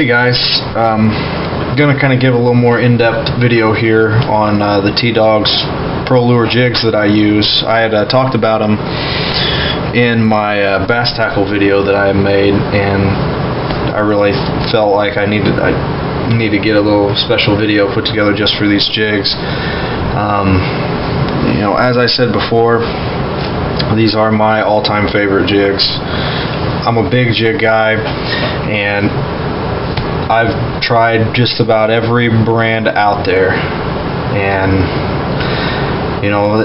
Hey guys, gonna kind of give a little more in-depth video here on the T-Dogs Pro Lure jigs that I use. I had talked about them in my bass tackle video that I made, and I really felt like I need to get a little special video put together just for these jigs. You know, as I said before, these are my all-time favorite jigs. I'm a big jig guy, and I've tried just about every brand out there, and you know,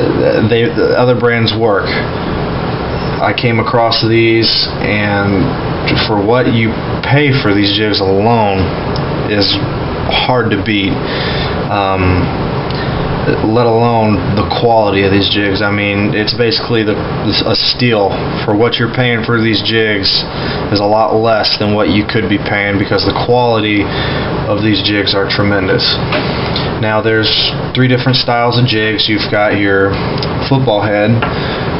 the other brands work. I came across these, and for what you pay for these jigs alone is hard to beat, let alone the quality of these jigs. I mean, it's basically a steal. For what you're paying for these jigs is a lot less than what you could be paying, because the quality of these jigs are tremendous. Now, there's three different styles of jigs. You've got your football head,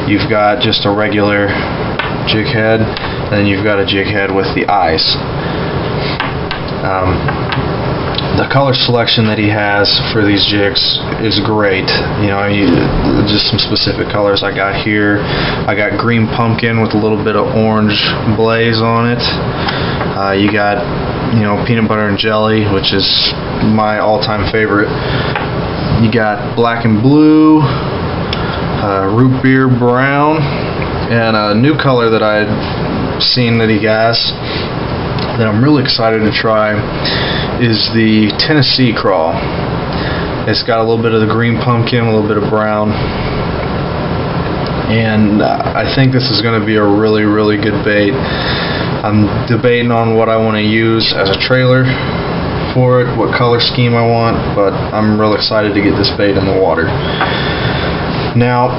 you've got just a regular jig head, and then you've got a jig head with the eyes. The color selection that he has for these jigs is great. You know, just some specific colors I got here. I got green pumpkin with a little bit of orange blaze on it. You got, you know, peanut butter and jelly, which is my all-time favorite. You got black and blue, root beer brown, and a new color that I'd seen that he has that I'm really excited to try is the Tennessee crawl. It's got a little bit of the green pumpkin, a little bit of brown, and I think this is going to be a really, really good bait. I'm debating on what I want to use as a trailer for it, what color scheme I want, but I'm real excited to get this bait in the water. Now,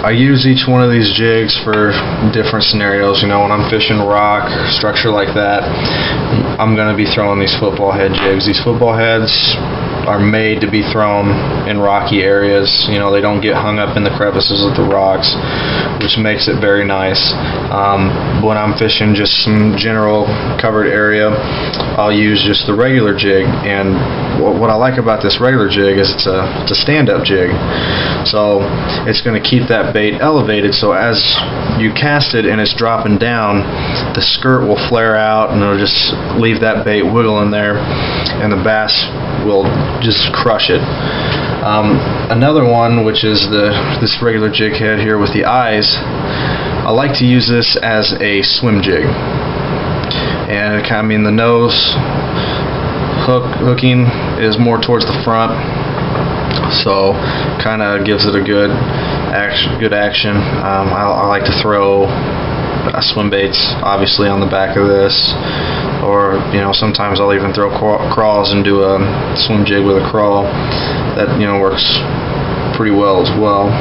I use each one of these jigs for different scenarios. You know, when I'm fishing rock, structure like that, I'm going to be throwing these football head jigs. These football heads are made to be thrown in rocky areas. You know, they don't get hung up in the crevices of the rocks, which makes it very nice. When I'm fishing just some general covered area, I'll use just the regular jig. And what I like about this regular jig is it's a stand-up jig, so it's going to keep that bait elevated, so as you cast it and it's dropping down, the skirt will flare out and it'll just leave that bait wiggling there, and the bass will just crush it. Another one, which is this regular jig head here with the eyes, I like to use this as a swim jig, and I mean, the nose hooking is more towards the front, so kind of gives it a good action. I like to throw swim baits obviously on the back of this, or you know, sometimes I'll even throw crawls and do a swim jig with a crawl. That, you know, works pretty well as well.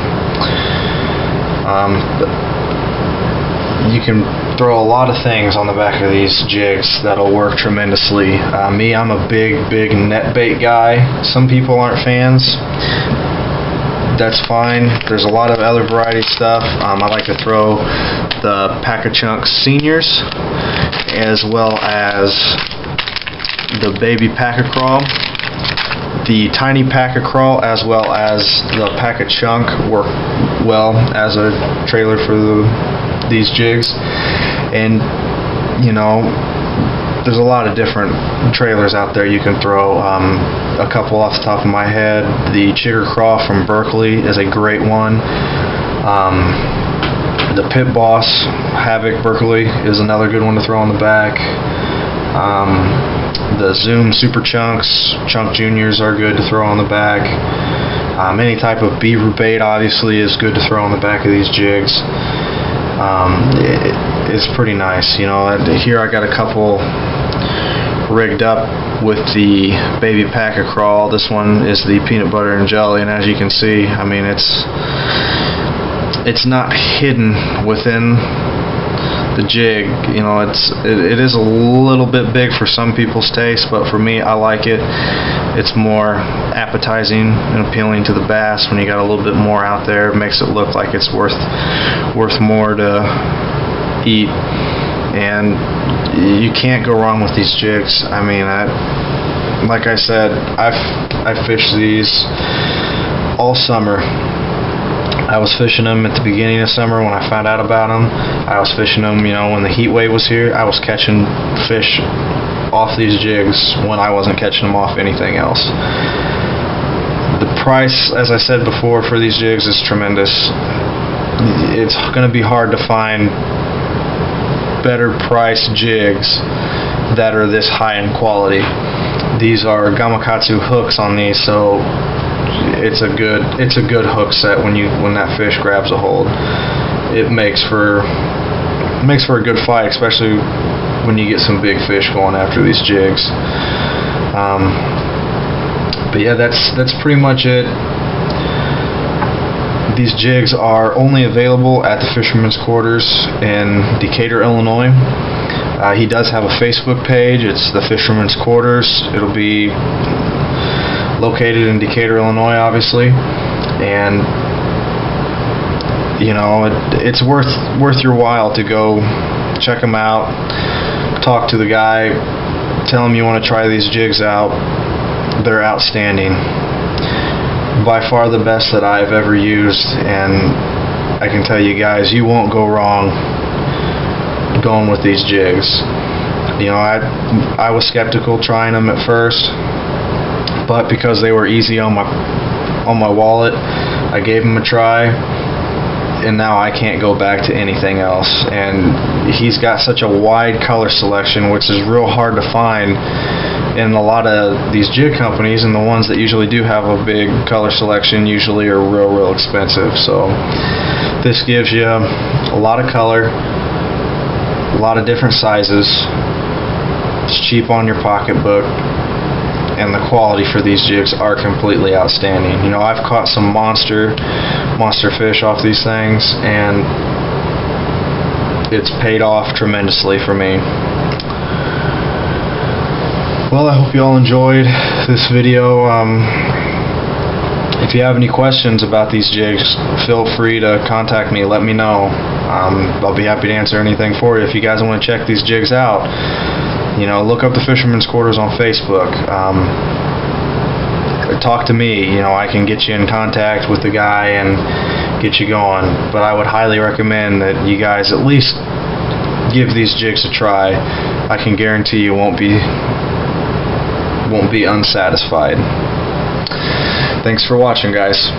You can throw a lot of things on the back of these jigs that'll work tremendously. I'm a big net bait guy. Some people aren't fans. That's fine. There's a lot of other variety stuff. I like to throw the Pack of Chunks Seniors, as well as the Baby Pack of Crawl. The Tiny Pack of Crawl as well as the Pack of Chunk work well as a trailer for these jigs. And you know, there's a lot of different trailers out there you can throw. A couple off the top of my head, the Chigger Crawl from Berkeley is a great one. The Pit Boss Havoc Berkeley is another good one to throw on the back. The Zoom Super Chunks, Chunk Juniors are good to throw on the back. Any type of beaver bait obviously is good to throw on the back of these jigs. It's pretty nice. You know, here I got a couple rigged up with the Baby Pack of Crawl. This one is the peanut butter and jelly, and as you can see, I mean, it's not hidden within the jig. You know, it is a little bit big for some people's taste, but for me, I like it. It's more appetizing and appealing to the bass when you got a little bit more out there. It makes it look like it's worth more to eat and you can't go wrong with these jigs. I mean, like I said, I fished these all summer. I was fishing them at the beginning of summer when I found out about them. I was fishing them, when the heat wave was here. I was catching fish off these jigs when I wasn't catching them off anything else. The price, as I said before, for these jigs is tremendous. It's going to be hard to find better priced jigs that are this high in quality. These are Gamakatsu hooks on these, so it's a good hook set when that fish grabs a hold. It makes for a good fight, especially when you get some big fish going after these jigs. But yeah, that's pretty much it. These jigs are only available at the Fisherman's Quarters in Decatur, Illinois. He does have a Facebook page. It's the Fisherman's Quarters. It'll be located in Decatur, Illinois, obviously, and it's worth your while to go check them out, talk to the guy, tell him you want to try these jigs out. They're outstanding, by far the best that I've ever used, and I can tell you guys, you won't go wrong going with these jigs. I was skeptical trying them at first, but because they were easy on my wallet, I gave them a try, and now I can't go back to anything else. And he's got such a wide color selection, which is real hard to find in a lot of these jig companies, and the ones that usually do have a big color selection usually are real expensive. So this gives you a lot of color, a lot of different sizes. It's cheap on your pocketbook, and the quality for these jigs are completely outstanding. I've caught some monster fish off these things, and it's paid off tremendously for me. Well, I hope you all enjoyed this video. If you have any questions about these jigs, feel free to contact me. Let me know. I'll be happy to answer anything for you. If you guys want to check these jigs out, look up the Fisherman's Quarters on Facebook. Talk to me. I can get you in contact with the guy and get you going. But I would highly recommend that you guys at least give these jigs a try. I can guarantee you won't be unsatisfied. Thanks for watching, guys.